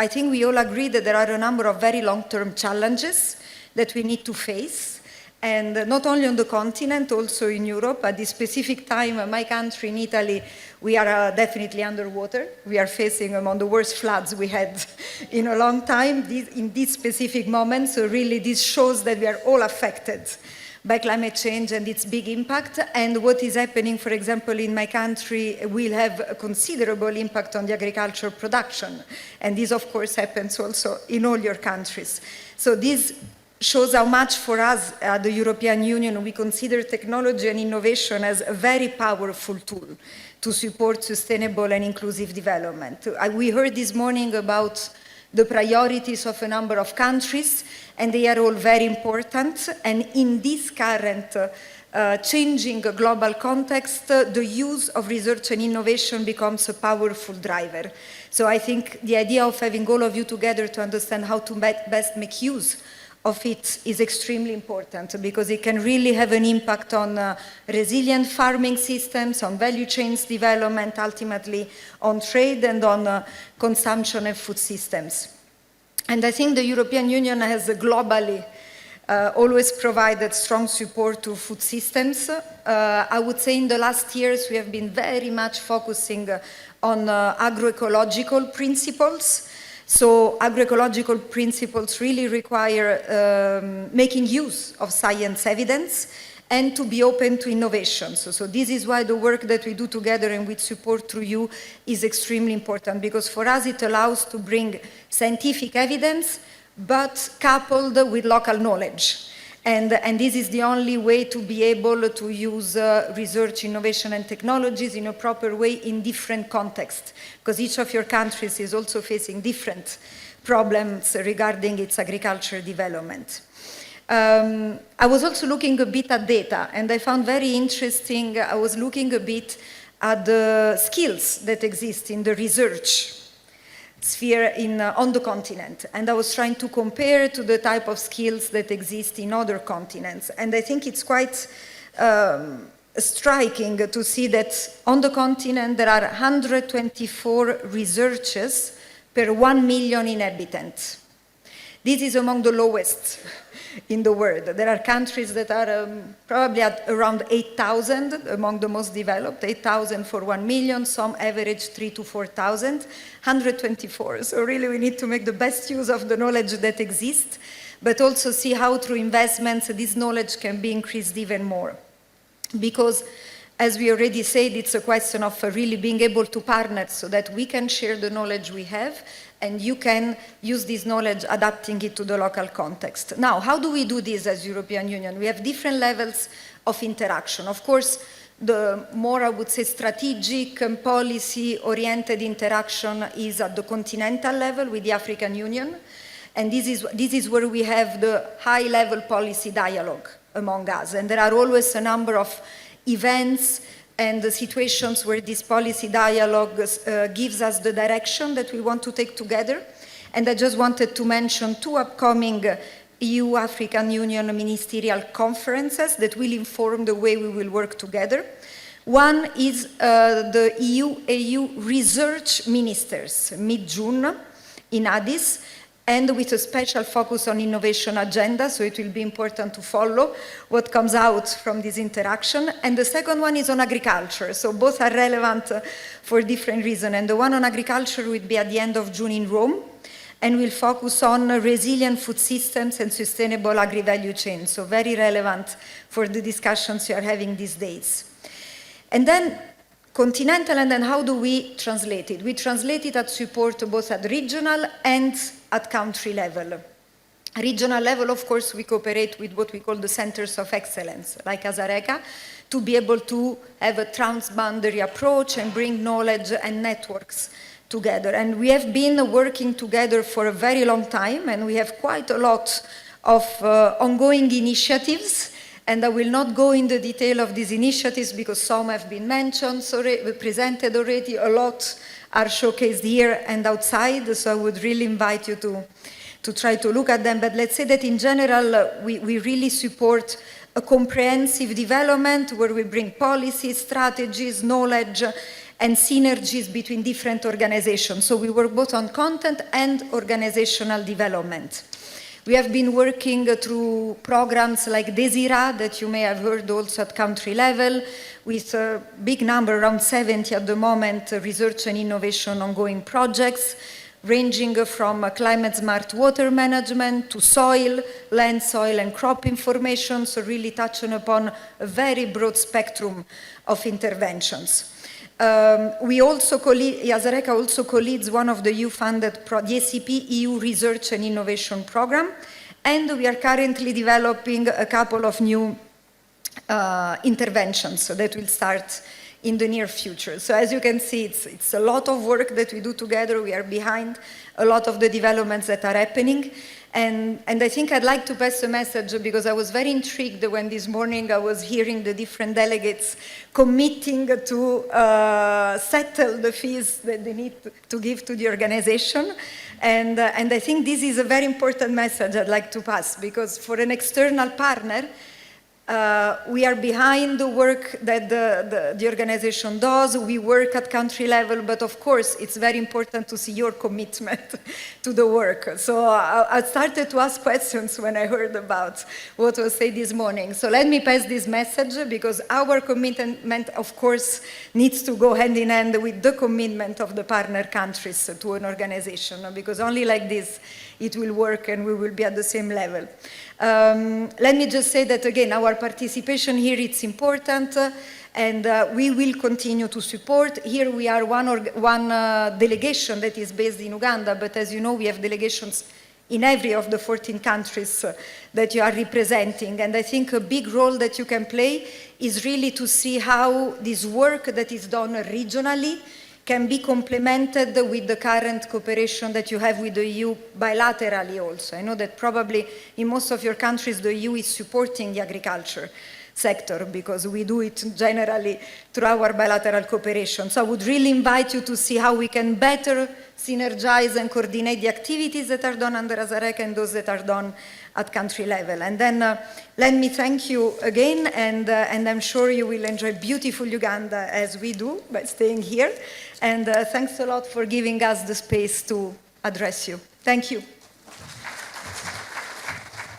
I think we all agree that there are a number of very long-term challenges that we need to face. And not only on the continent, also in Europe. At this specific time, my country in Italy, we are definitely underwater. We are facing among the worst floods we had in a long time in this specific moment. So really this shows that we are all affected by climate change and its big impact. And what is happening, for example, in my country will have a considerable impact on the agricultural production. And this, of course, happens also in all your countries. So this shows how much for us at the European Union we consider technology and innovation as a very powerful tool to support sustainable and inclusive development. We heard this morning about the priorities of a number of countries, and they are all very important. And in this current changing global context, the use of research and innovation becomes a powerful driver. So I think the idea of having all of you together to understand how to best make use of it is extremely important, because it can really have an impact on resilient farming systems, on value chains development, ultimately on trade and on consumption and food systems. And I think the European Union has globally always provided strong support to food systems. I would say in the last years we have been very much focusing on agroecological principles. So agroecological principles really require making use of science evidence and to be open to innovation. So this is why the work that we do together and with support through you is extremely important, because for us it allows to bring scientific evidence but coupled with local knowledge. And this is the only way to be able to use research, innovation and technologies in a proper way in different contexts, because each of your countries is also facing different problems regarding its agricultural development. I was also looking a bit at data, and I found very interesting, I was looking a bit at the skills that exist in the research sphere on the continent, and I was trying to compare to the type of skills that exist in other continents. And I think it's quite striking to see that on the continent there are 124 researchers per 1 million inhabitants. This is among the lowest in the world. There are countries that are probably at around 8,000 among the most developed, 8,000 for 1 million, some average 3,000 to 4,000, 124. So really we need to make the best use of the knowledge that exists, but also see how through investments this knowledge can be increased even more. Because as we already said, it's a question of really being able to partner so that we can share the knowledge we have and you can use this knowledge adapting it to the local context. Now, how do we do this as European Union? We have different levels of interaction. Of course, the more, I would say, strategic and policy-oriented interaction is at the continental level with the African Union. And this is where we have the high-level policy dialogue among us. And there are always a number of events and the situations where this policy dialogue gives us the direction that we want to take together. And I just wanted to mention two upcoming EU-African Union ministerial conferences that will inform the way we will work together. One is the EU Research Ministers, mid-June in Addis, and with a special focus on innovation agenda, so it will be important to follow what comes out from this interaction. And the second one is on agriculture, so both are relevant for different reasons. And the one on agriculture will be at the end of June in Rome, and will focus on resilient food systems and sustainable agri-value chains, so very relevant for the discussions we are having these days. And then continental, and then how do we translate it? We translate it at support both at regional and at country level. Regional level, of course, we cooperate with what we call the centers of excellence, like Azareca, to be able to have a transboundary approach and bring knowledge and networks together. And we have been working together for a very long time, and we have quite a lot of ongoing initiatives. And I will not go in the detail of these initiatives because some have been mentioned, presented already, a lot are showcased here and outside, so I would really invite you to try to look at them. But let's say that in general, we really support a comprehensive development where we bring policies, strategies, knowledge, and synergies between different organizations. So we work both on content and organizational development. We have been working through programs like Desira, that you may have heard also at country level, with a big number, around 70 at the moment, research and innovation ongoing projects, ranging from climate smart water management to soil, land, soil and crop information, so really touching upon a very broad spectrum of interventions. Yazareka also co-leads one of the EU-funded, the ACP EU Research and Innovation Program, and we are currently developing a couple of new interventions that will start in the near future. So as you can see, it's a lot of work that we do together. We are behind a lot of the developments that are happening. And I think I'd like to pass a message, because I was very intrigued when this morning I was hearing the different delegates committing to settle the fees that they need to give to the organization. And I think this is a very important message I'd like to pass, because for an external partner, we are behind the work that the organization does. We work at country level, but of course, it's very important to see your commitment to the work. So I started to ask questions when I heard about what was said this morning. So let me pass this message, because our commitment, of course, needs to go hand in hand with the commitment of the partner countries to an organization, because only like this it will work and we will be at the same level. Let me just say that, again, our participation here, it's important, and we will continue to support. Here we are one delegation that is based in Uganda, but as you know, we have delegations in every of the 14 countries that you are representing. And I think a big role that you can play is really to see how this work that is done regionally can be complemented with the current cooperation that you have with the EU bilaterally also. I know that probably in most of your countries the EU is supporting the agriculture sector, because we do it generally through our bilateral cooperation. So I would really invite you to see how we can better synergize and coordinate the activities that are done under Yazareka and those that are done at country level. And then let me thank you again, and I'm sure you will enjoy beautiful Uganda as we do by staying here. And thanks a lot for giving us the space to address you. Thank you.